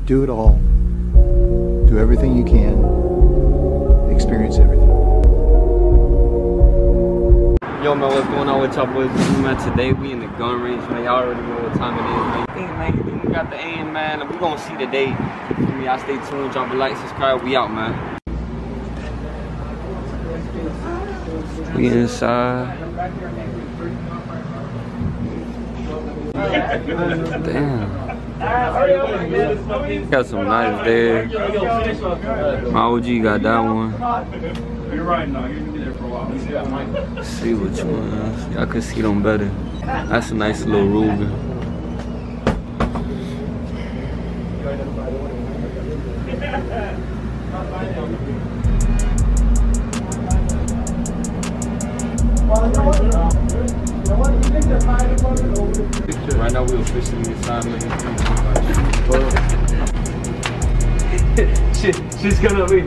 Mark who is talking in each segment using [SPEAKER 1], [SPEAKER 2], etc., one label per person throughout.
[SPEAKER 1] Do it all. Do everything you can. Experience everything.
[SPEAKER 2] Yo, man, what's going on with y'all boys? Man, today we in the gun range, man. Y'all already know what time it is, man. Hey, man, we got the aim, man, and we gonna see the day. Y'all stay tuned, drop a like, subscribe. We out, man. We inside. Damn. Got some knives there. My OG got that one.
[SPEAKER 3] You're right now. You're gonna be there for a while.
[SPEAKER 2] Let's see which ones. Y'all can see them better. That's a nice little Ruger. Right now we're officially inside looking she's gonna be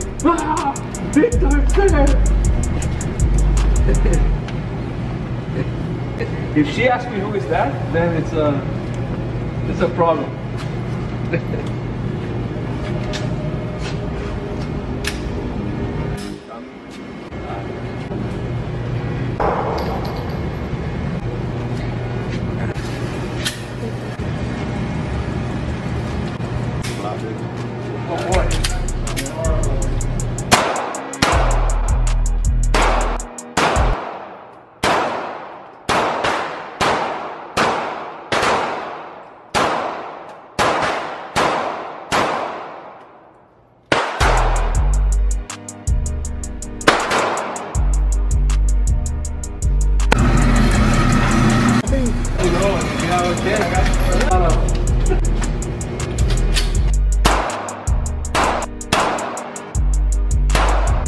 [SPEAKER 2] Victor.
[SPEAKER 3] If she asks me who is that, then it's a problem. Oh boy.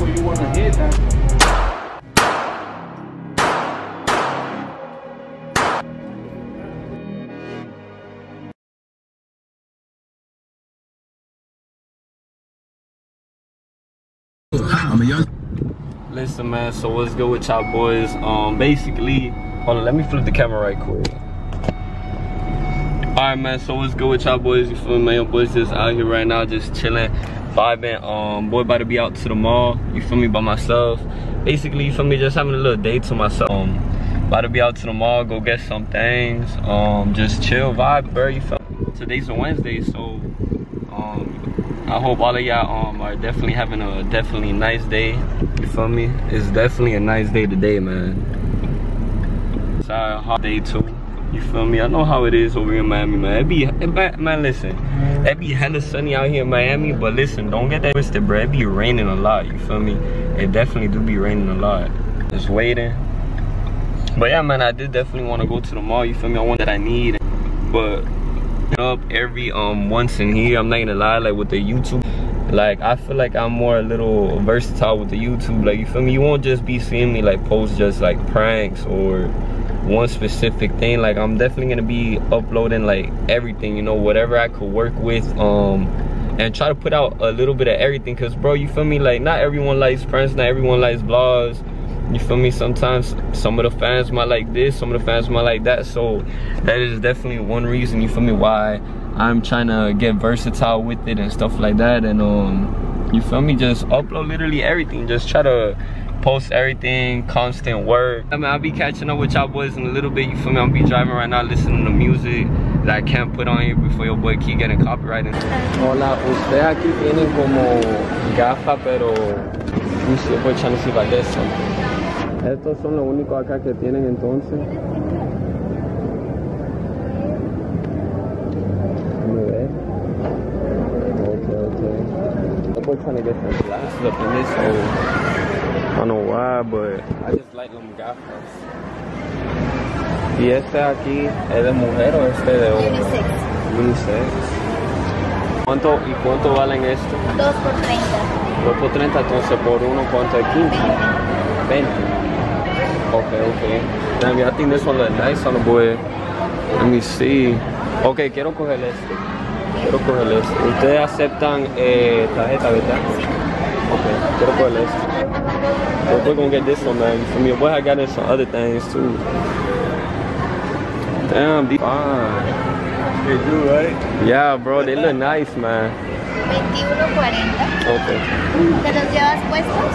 [SPEAKER 3] You want to hit that?
[SPEAKER 2] Listen, man, so what's good with y'all boys? Basically, hold on, let me flip the camera right quick. Alright, man, so what's good with y'all boys? You feel me? Your boys just out here right now, just chilling, vibing. Boy about to be out to the mall, you feel me, by myself. Basically, you feel me, just having a little day to myself. About to be out to the mall, go get some things, just chill, vibe, bro, you feel me? Today's a Wednesday, so I hope all of y'all are definitely having a nice day, you feel me? It's definitely a nice day today, man. It's a hot day too. You feel me? I know how it is over here in Miami, man. Man, listen, it be hella sunny out here in Miami, but listen, don't get that twisted, bro. It be raining a lot, you feel me? It definitely do be raining a lot. Just waiting. But yeah, man, I did definitely want to go to the mall, you feel me? I want that I need, but up every once in here, I'm not gonna lie, like with the YouTube, like I feel like I'm more a little versatile with the YouTube, like you feel me? You won't just be seeing me like post just like pranks or one specific thing. Like I'm definitely gonna be uploading like everything, you know, whatever I could work with, and try to put out a little bit of everything, because bro, you feel me, like not everyone likes pranks, not everyone likes vlogs, you feel me? Sometimes some of the fans might like this, some of the fans might like that, so that is definitely one reason, you feel me, why I'm trying to get versatile with it and stuff like that. And you feel me, just upload literally everything, just try to post everything, constant work. I mean, I'll be catching up with y'all boys in a little bit, you feel me? I'll be driving right now listening to music that I can't put on here before your boy keep getting copyrighted. Hola, usted aquí tiene como gafa, pero you see, boy trying to see if I get something. Estos son los únicos acá que tienen entonces. Déjame ver. Okay. I'm trying to get some glasses up in this hole. I don't know why, but I just like them gafas. ¿Y este aquí es de mujer o este de hombre? Unisex. ¿Cuánto valen estos?
[SPEAKER 4] 2 por 30.
[SPEAKER 2] 2 por 30, entonces por uno, ¿cuánto es? 15? 20. Okay. Damn, I think this one looks nice on the boy. Let me see. Okay, quiero coger este. Ustedes aceptan tarjeta, ¿verdad? Okay, quiero coger este. So we're gonna get this one, man. For me, boy, I got in some other things too. Damn, these fine.
[SPEAKER 3] They do, right?
[SPEAKER 2] Yeah, bro, they look nice, man.
[SPEAKER 4] 21.40.
[SPEAKER 2] Okay.
[SPEAKER 4] ¿Te los llevas puestos?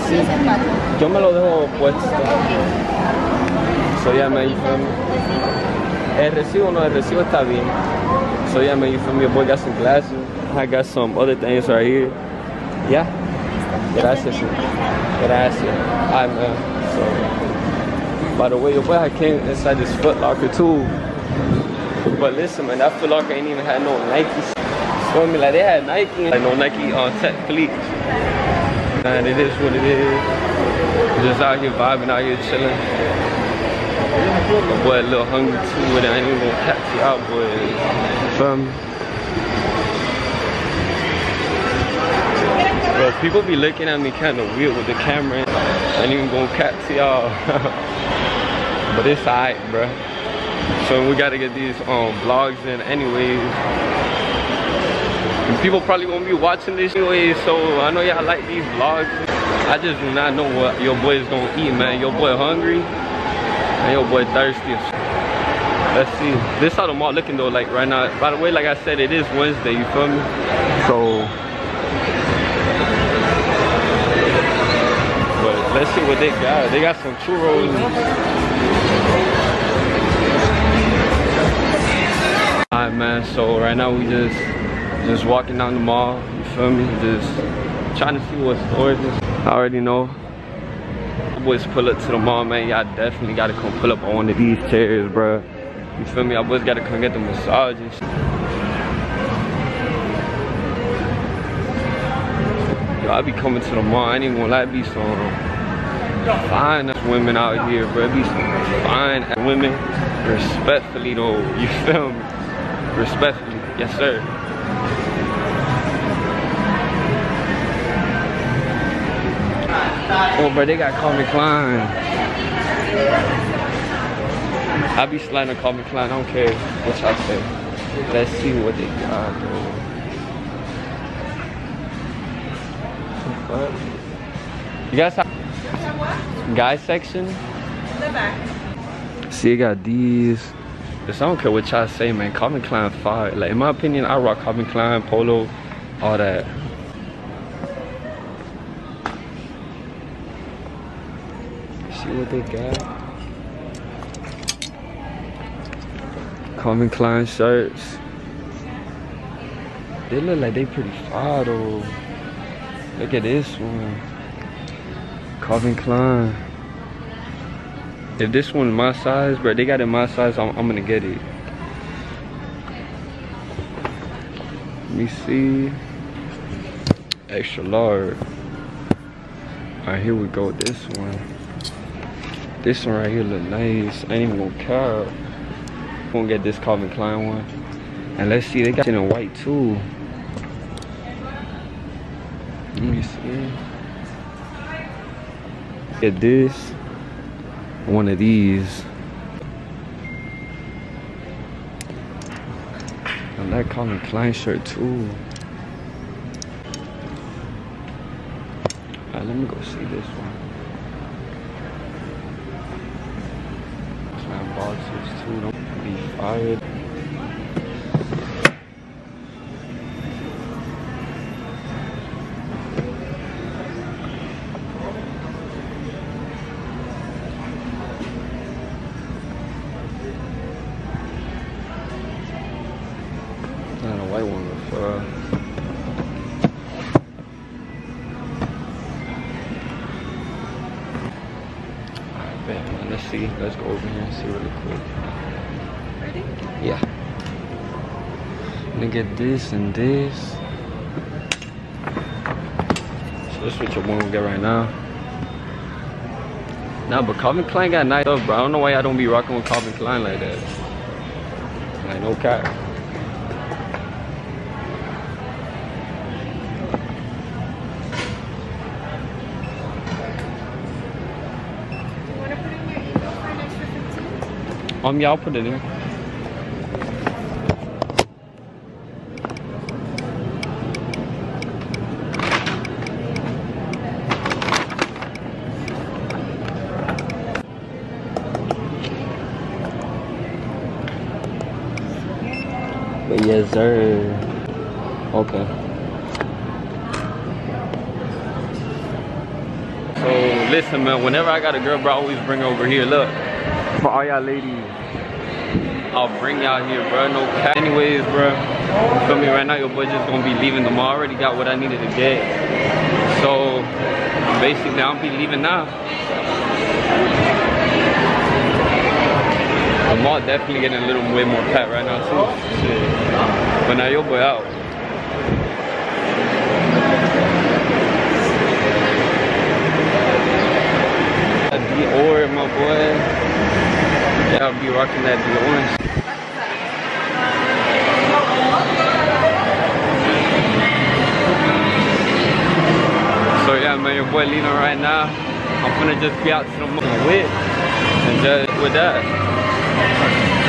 [SPEAKER 2] Sí.
[SPEAKER 4] Los empaco.
[SPEAKER 2] Yo me lo dejo puesto.
[SPEAKER 4] Okay.
[SPEAKER 2] So yeah, man, you feel me? El recibo está bien. So yeah, man, you feel me? Your boy got some glasses. I got some other things right here. Yeah. Gracias. Gracias. Alright, man. So, by the way, your boy came inside this Foot Locker too. But listen, man, that Foot Locker ain't even had no Nikes. Feel me? Like they had Nike, like no Nike on Tech Fleets. Man, it is what it is. Just out here vibing, out here chilling. My boy a little hungry too, but I ain't even gonna catch you out, boys. Feel me? Bro, people be looking at me kind of weird with the camera. I ain't even gonna catch y'all. But it's alright, bro. So we gotta get these vlogs in anyways. And people probably won't be watching this anyways, so I know y'all like these vlogs. I just do not know what your boy is gonna eat, man. Your boy hungry and your boy thirsty. Let's see. This how the mall looking though, like right now. By the way, like I said, it is Wednesday, you feel me? So but let's see what they got. They got some churros. Alright, man, so right now we just walking down the mall, you feel me? Just trying to see what stores is. I already know. Boys pull up to the mall, man. Y'all definitely gotta come pull up on one of these chairs, bro. You feel me? Y'all boys gotta come get the massages. Yo, I be coming to the mall. I ain't even gonna lie, be some fine ass women out here, bro. Be some fine ass women. Respectfully though, you feel me? Respectfully, yes sir. Oh, bro, they got Calvin Klein. I be sliding Calvin Klein. I don't care what y'all say. Let's see what they got, though. What? You guys have guy section?
[SPEAKER 4] The back.
[SPEAKER 2] See, you got these. Just, I don't care what y'all say, man. Calvin Klein fire. Like in my opinion, I rock Calvin Klein, Polo, all that. See what they got. Calvin Klein shirts. They look like they pretty fire though. Look at this one. Calvin Klein. If this one's my size, bro, they got it my size, I'm gonna get it. Let me see. Extra large. Alright, here we go. This one. This one right here look nice. I ain't even gonna care. I'm gonna get this Calvin Klein one. And let's see, they got it in white too. Let me see. Get this. One of these. I like Calvin Klein shirt too. Alright, let me go see this one. Klein boxes too, don't be fired. Not a white one with Alright, bet, man. Let's see. Let's go over here and see really quick.
[SPEAKER 4] Ready?
[SPEAKER 2] Yeah. Let me get this and this. So let's switch up one we get right now. Nah, but Calvin Klein got nice stuff, bro. I don't know why I don't be rocking with Calvin Klein like that. Like, no cap. Yeah, I'll put it in. Yes, sir. Okay. So listen, man. Whenever I got a girl, bro, I always bring her over here. Look, for all y'all ladies, I'll bring y'all here, bro. No cap. Anyways, bro, you feel me? Right now, your boy just gonna be leaving the mall. I already got what I needed to get. So basically, I'll be leaving now. The mall definitely getting a little way more packed right now too. Shit. But now your boy out. That Dior, my boy. Yeah, I'll be rocking that Dior. So yeah, man, your boy leaving right now. I'm gonna just be out to the mall with and just with that.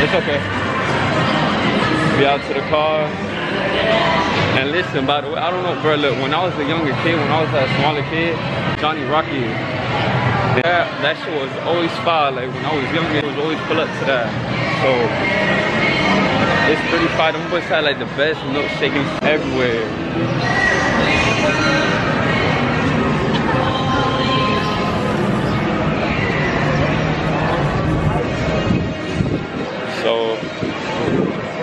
[SPEAKER 2] It's okay. Be out to the car. And listen, by the way, I don't know, bro, look, when I was a younger kid, when I was a smaller kid, Johnny Rocky, that shit was always fire. Like, when I was younger, it was always pull up to that. So, it's pretty fire. Them boys had, like, the best milkshaking everywhere. So,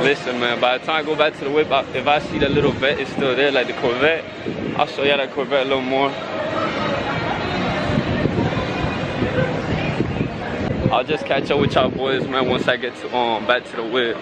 [SPEAKER 2] listen, man, by the time I go back to the whip, if I see that little vet is still there, like the Corvette, I'll show y'all that Corvette a little more. I'll just catch up with y'all boys, man, once I get to back to the whip.